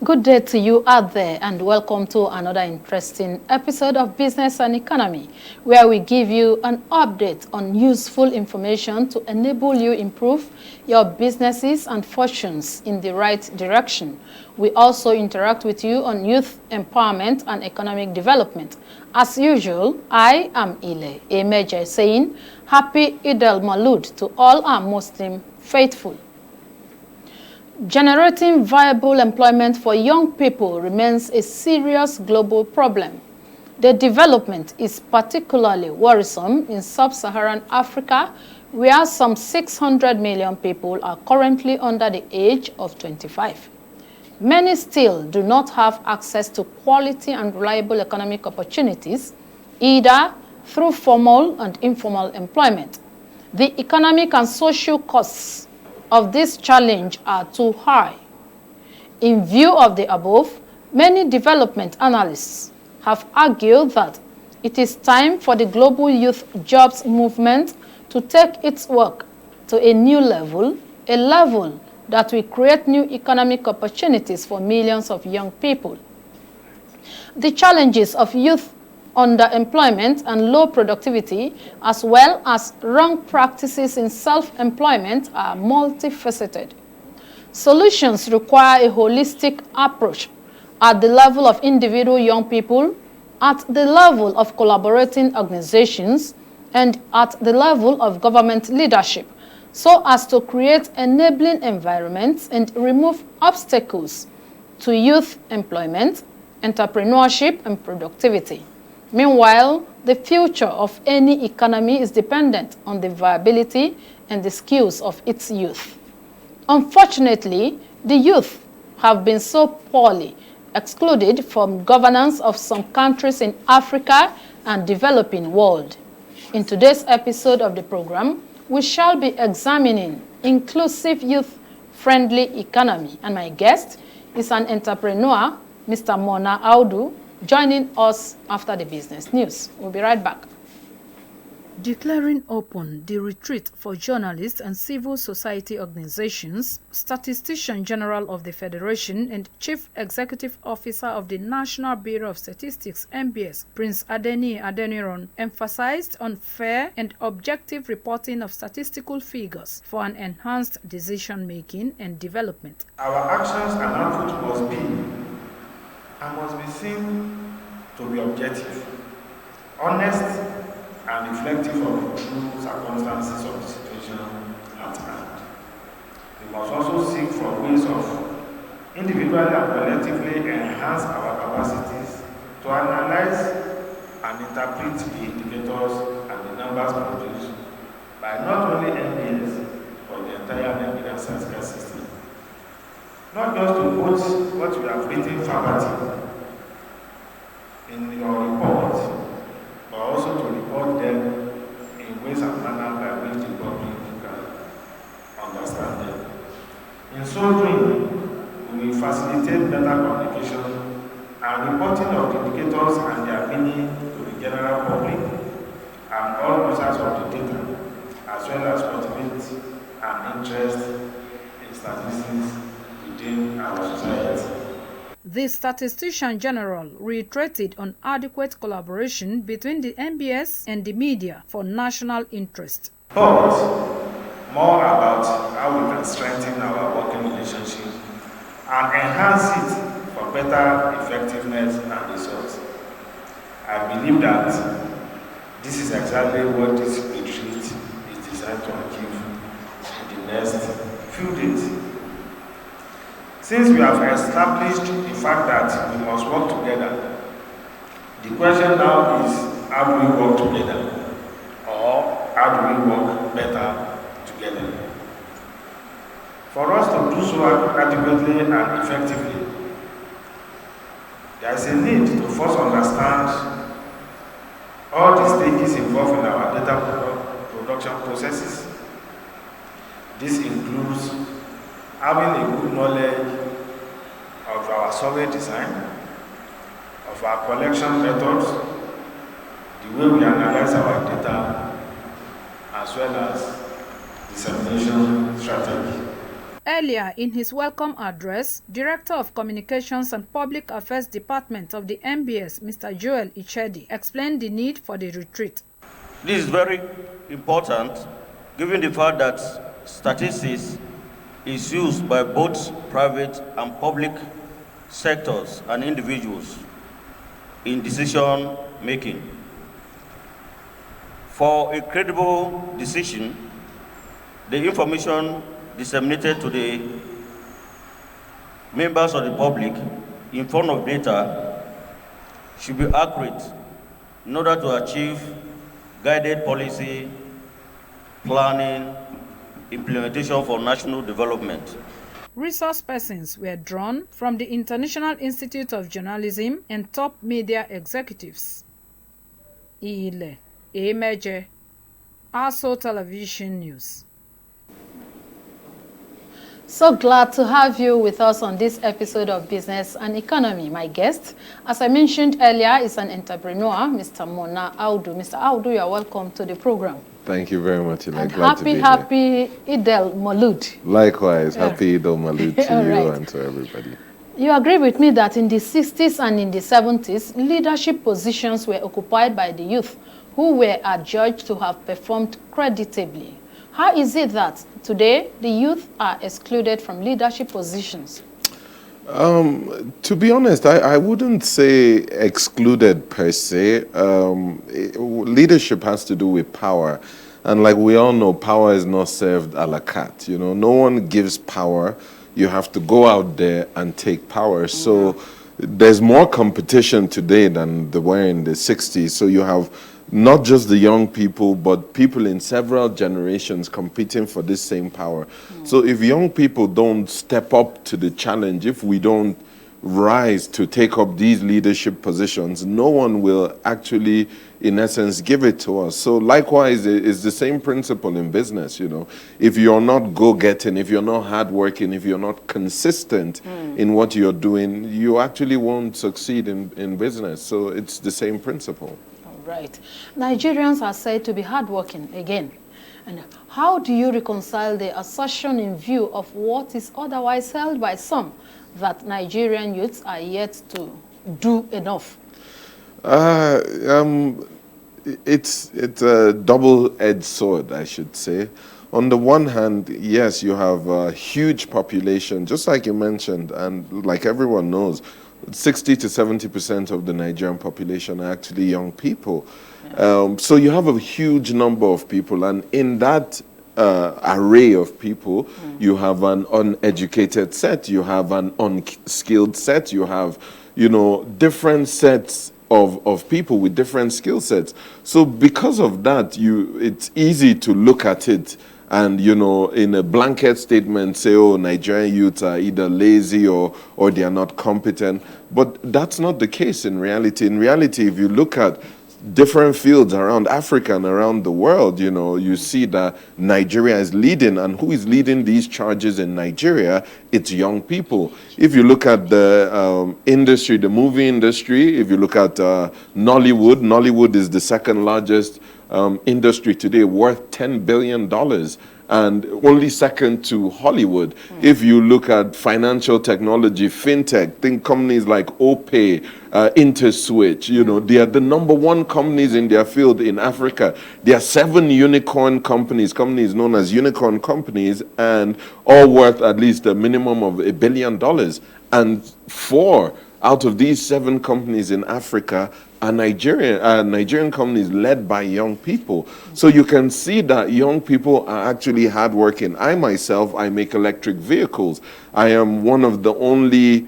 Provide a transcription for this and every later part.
Good day to you out there, and welcome to another interesting episode of Business and Economy, where we give you an update on useful information to enable you improve your businesses and fortunes in the right direction. We also interact with you on youth empowerment and economic development. As usual, I am Ile Emeje saying Happy Eid al-Maulud to all our Muslim faithful. Generating viable employment for young people remains a serious global problem. The development is particularly worrisome in sub-Saharan Africa, where some 600 million people are currently under the age of 25. Many still do not have access to quality and reliable economic opportunities, either through formal and informal employment. The economic and social costs of this challenge are too high. In view of the above, many development analysts have argued that it is time for the global youth jobs movement to take its work to a new level, a level that will create new economic opportunities for millions of young people. The challenges of youth underemployment and low productivity, as well as wrong practices in self-employment, are multifaceted. Solutions require a holistic approach at the level of individual young people, at the level of collaborating organizations, and at the level of government leadership, so as to create enabling environments and remove obstacles to youth employment, entrepreneurship, and productivity. Meanwhile, the future of any economy is dependent on the viability and the skills of its youth. Unfortunately, the youth have been so poorly excluded from governance of some countries in Africa and developing world. In today's episode of the program, we shall be examining inclusive youth-friendly economy, and my guest is an entrepreneur, Mr. Mona Audu, joining us after the business news. We'll be right back. Declaring open the retreat for journalists and civil society organizations, Statistician General of the Federation and Chief Executive Officer of the National Bureau of Statistics (NBS), Prince Adeniyi Adeniran, emphasized on fair and objective reporting of statistical figures for an enhanced decision-making and development. Our actions and output must be seen to be objective, honest, and reflective of the true circumstances of the situation at hand. We must also seek for ways of individually and collectively enhance our capacities to analyze and interpret the indicators and the numbers produced by not only NBS but the entire Nigerian statistical system. Not just to quote what we have written verbatim in your report, but also to report them in ways and manner by which the public can understand them. In so doing, we will facilitate better communication and reporting of the indicators and their meaning to the general public and all users of the data, as well as cultivate an interest in statistics within our society. The Statistician General reiterated on adequate collaboration between the NBS and the media for national interest. But more about how we can strengthen our working relationship and enhance it for better effectiveness and results. I believe that this is exactly what this retreat is designed to achieve in the next few days. Since we have established the fact that we must work together, the question now is, how do we work together? Or how do we work better together? For us to do so adequately and effectively, there is a need to first understand all the stages involved in our data production processes. This includes having a good knowledge of our survey design, of our collection methods, the way we analyze our data, as well as dissemination strategy. Earlier in his welcome address, Director of Communications and Public Affairs Department of the MBS, Mr. Joel Ichedi, explained the need for the retreat. This is very important given the fact that statistics is used by both private and public sectors and individuals in decision making. For a credible decision, the information disseminated to the members of the public in form of data should be accurate in order to achieve guided policy, planning, implementation for national development. Resource persons were drawn from the International Institute of Journalism and top media executives. Ile Emeje, ASO Television News. So glad to have you with us on this episode of Business and Economy. My guest, as I mentioned earlier, is an entrepreneur, Mr. Mona Audu. Mr. Audu, you are welcome to the program. Thank you very much. And happy Eid al-Maulud. Likewise, happy Eid al-Maulud to you and to everybody. You agree with me that in the 60s and in the 70s, leadership positions were occupied by the youth who were adjudged to have performed creditably. How is it that today the youth are excluded from leadership positions? To be honest, I wouldn't say excluded per se. Leadership has to do with power. And like we all know, power is not served a la carte. You know, no one gives power. You have to go out there and take power. So there's more competition today than there were in the 60s. So you have not just the young people, but people in several generations competing for this same power. So if young people don't step up to the challenge, if we don't rise to take up these leadership positions, no one will actually, in essence, give it to us. So likewise, it's the same principle in business, you know. If you're not go-getting, if you're not hardworking, if you're not consistent in what you're doing, you actually won't succeed in business. So it's the same principle. Right. Nigerians are said to be hardworking again. And how do you reconcile the assertion in view of what is otherwise held by some, that Nigerian youths are yet to do enough? It's a double-edged sword, I should say. On the one hand, yes, you have a huge population, just like you mentioned, and like everyone knows, 60 to 70% of the Nigerian population are actually young people. So you have a huge number of people, and in that array of people, you have an uneducated set, you have an unskilled set, you have, you know, different sets of people with different skill sets. So because of that, it's easy to look at it and, you know, in a blanket statement, say, oh, Nigerian youths are either lazy or they are not competent. But that's not the case in reality. In reality, if you look at different fields around Africa and around the world, you know, you see that Nigeria is leading. And who is leading these charges in Nigeria? It's young people. If you look at the industry, the movie industry, if you look at Nollywood, Nollywood is the second largest industry today, worth $10 billion. And only second to Hollywood. If you look at financial technology, fintech, think companies like OPay, Interswitch, you know, they are the #1 companies in their field in Africa. There are 7 unicorn companies known as unicorn companies, and all worth at least a minimum of $1 billion. And 4 out of these 7 companies in Africa are Nigerian companies led by young people. So you can see that young people are actually hardworking. I myself, I make electric vehicles. I am one of the only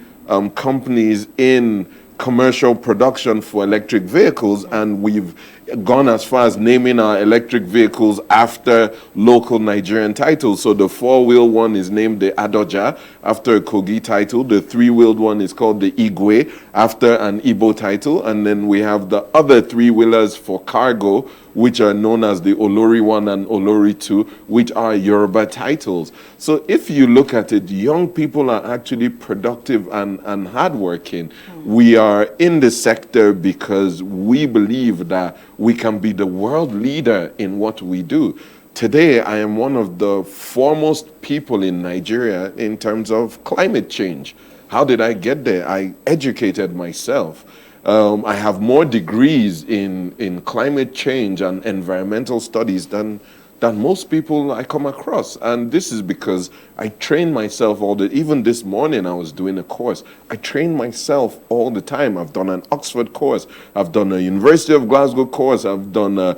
companies in commercial production for electric vehicles, and we've gone as far as naming our electric vehicles after local Nigerian titles. So the 4-wheel one is named the Adoja after a Kogi title. The 3-wheeled one is called the Igwe after an Igbo title. And then we have the other 3-wheelers for cargo, which are known as the Olori 1 and Olori 2, which are Yoruba titles. So if you look at it, young people are actually productive and hardworking. We are in the sector because we believe that we can be the world leader in what we do. today I am one of the foremost people in Nigeria in terms of climate change. How did I get there? I educated myself. I have more degrees in climate change and environmental studies than most people I come across. And this is because I train myself even this morning I was doing a course. I train myself all the time. I've done an Oxford course. I've done a University of Glasgow course. I've done a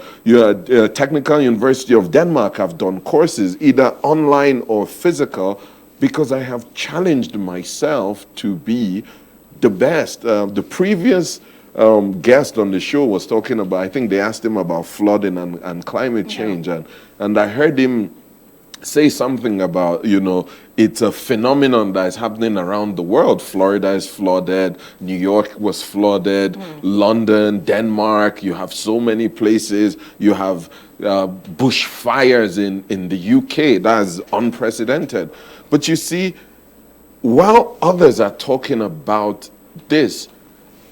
Technical University of Denmark. I've done courses either online or physical because I have challenged myself to be the best. The previous guest on the show was talking about, I think they asked him about flooding and climate change. And I heard him say something about, it's a phenomenon that is happening around the world. Florida is flooded, New York was flooded, London, Denmark, you have so many places. You have bushfires in the UK. That is unprecedented. But you see, while others are talking about this,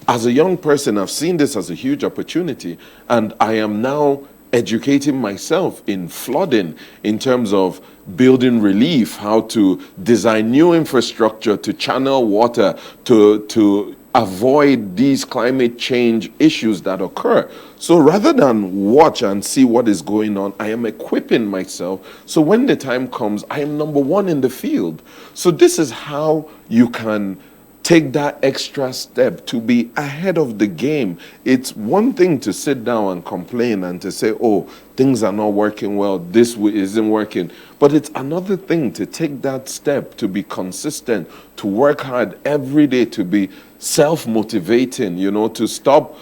as a young person, I've seen this as a huge opportunity, and I am now educating myself in flooding in terms of building relief, how to design new infrastructure to channel water, to avoid these climate change issues that occur. So rather than watch and see what is going on, I am equipping myself so when the time comes, I am number one in the field. So this is how you can take that extra step to be ahead of the game. It's one thing to sit down and complain and to say, oh, things are not working well, this isn't working. But it's another thing to take that step, to be consistent, to work hard every day, to be self-motivating, to stop,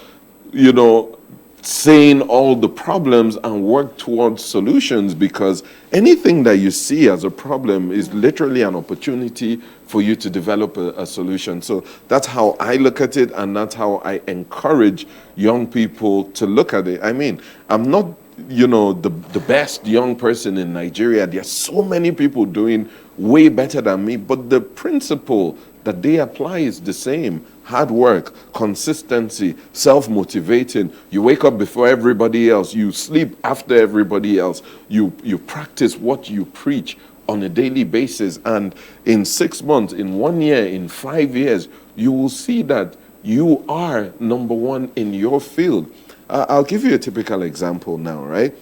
saying all the problems and work towards solutions, because anything that you see as a problem is literally an opportunity for you to develop a solution. So that's how I look at it, and that's how I encourage young people to look at it. I mean, I'm not, the best young person in Nigeria. There are so many people doing way better than me, but the principle that they apply is the same. Hard work, consistency, self-motivating. You wake up before everybody else. You sleep after everybody else. You practice what you preach on a daily basis. And in 6 months, in 1 year, in 5 years, you will see that you are number one in your field. I'll give you a typical example now, right?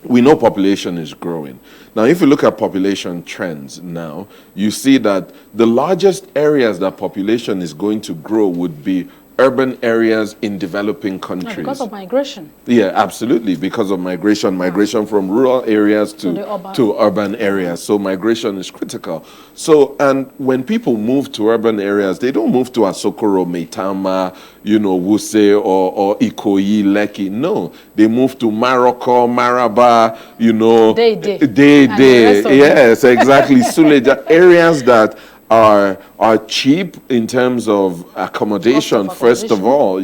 We know population is growing. Now, if you look at population trends now, you see that the largest areas that population is going to grow would be urban areas in developing countries. Because of migration. Yeah, absolutely. Because of migration from rural areas to urban areas. So migration is critical. So, and when people move to urban areas, they don't move to Asokoro, Maitama, Wuse or Ikoyi, Lekki. No, they move to Maroko, Maraba, Dei. Yes, exactly. Suleja, areas that are cheap in terms of accommodation, first of all,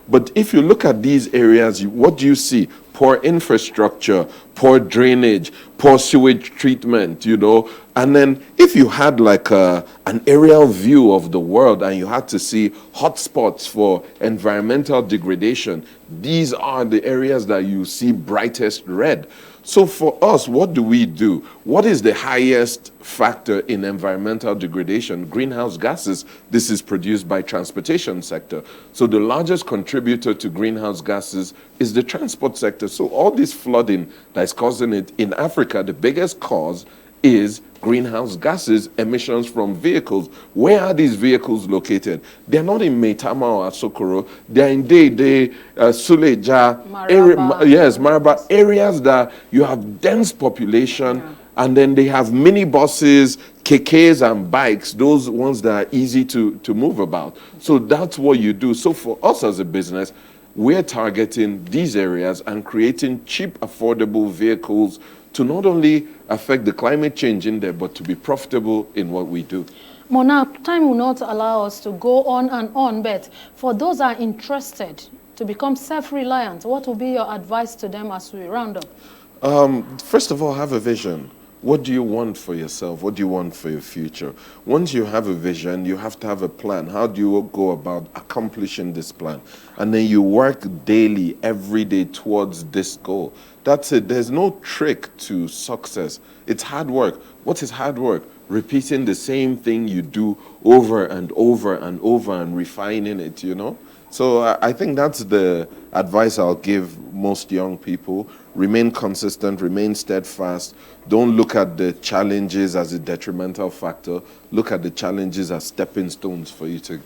But if you look at these areas, what do you see? Poor infrastructure, poor drainage, poor sewage treatment, And then if you had like an aerial view of the world and you had to see hotspots for environmental degradation, these are the areas that you see brightest red. So for us, what do we do? What is the highest factor in environmental degradation? Greenhouse gases. This is produced by transportation sector. So the largest contributor to greenhouse gases is the transport sector. So all this flooding that is causing it in Africa, the biggest cause is greenhouse gases, emissions from vehicles. Where are these vehicles located? They're not in Maitama or Asokoro. They're in Dei, Suleja, Maraba, areas that you have dense population, and then they have minibuses, KKs and bikes, those ones that are easy to move about. So that's what you do. So for us as a business, we're targeting these areas and creating cheap, affordable vehicles to not only affect the climate change in there, but to be profitable in what we do. Mona, time will not allow us to go on and on, but for those that are interested to become self-reliant, what will be your advice to them as we round up? First of all, have a vision. What do you want for yourself? What do you want for your future? Once you have a vision, you have to have a plan. How do you go about accomplishing this plan? And then you work daily, every day towards this goal. That's it. There's no trick to success. It's hard work. What is hard work? Repeating the same thing you do over and over and over and refining it, you know? So I think that's the advice I'll give most young people. Remain consistent, remain steadfast. Don't look at the challenges as a detrimental factor. Look at the challenges as stepping stones for you to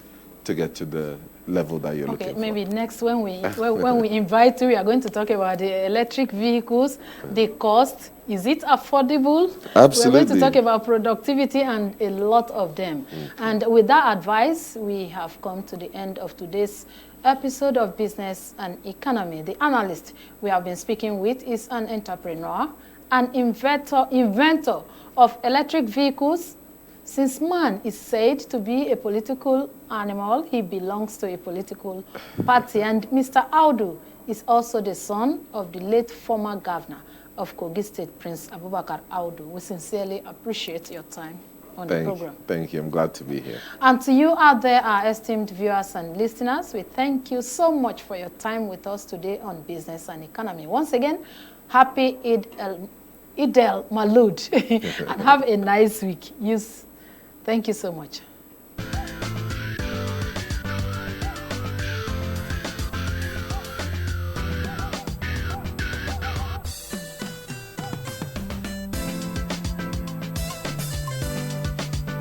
get to the level that you're looking for. Okay, maybe next when we invite you, we are going to talk about the electric vehicles, the cost. Is it affordable? Absolutely. We're going to talk about productivity and a lot of them. And with that advice, we have come to the end of today's episode of Business and Economy. The analyst we have been speaking with is an entrepreneur, an inventor of electric vehicles. Since man is said to be a political animal, he belongs to a political party. And Mr. Audu is also the son of the late former governor of Kogi State, Prince Abubakar Audu. We sincerely appreciate your time on the program. Thank you. I'm glad to be here. And to you out there, our esteemed viewers and listeners, we thank you so much for your time with us today on Business and Economy. Once again, happy Eid el Maulud and have a nice week. Thank you so much.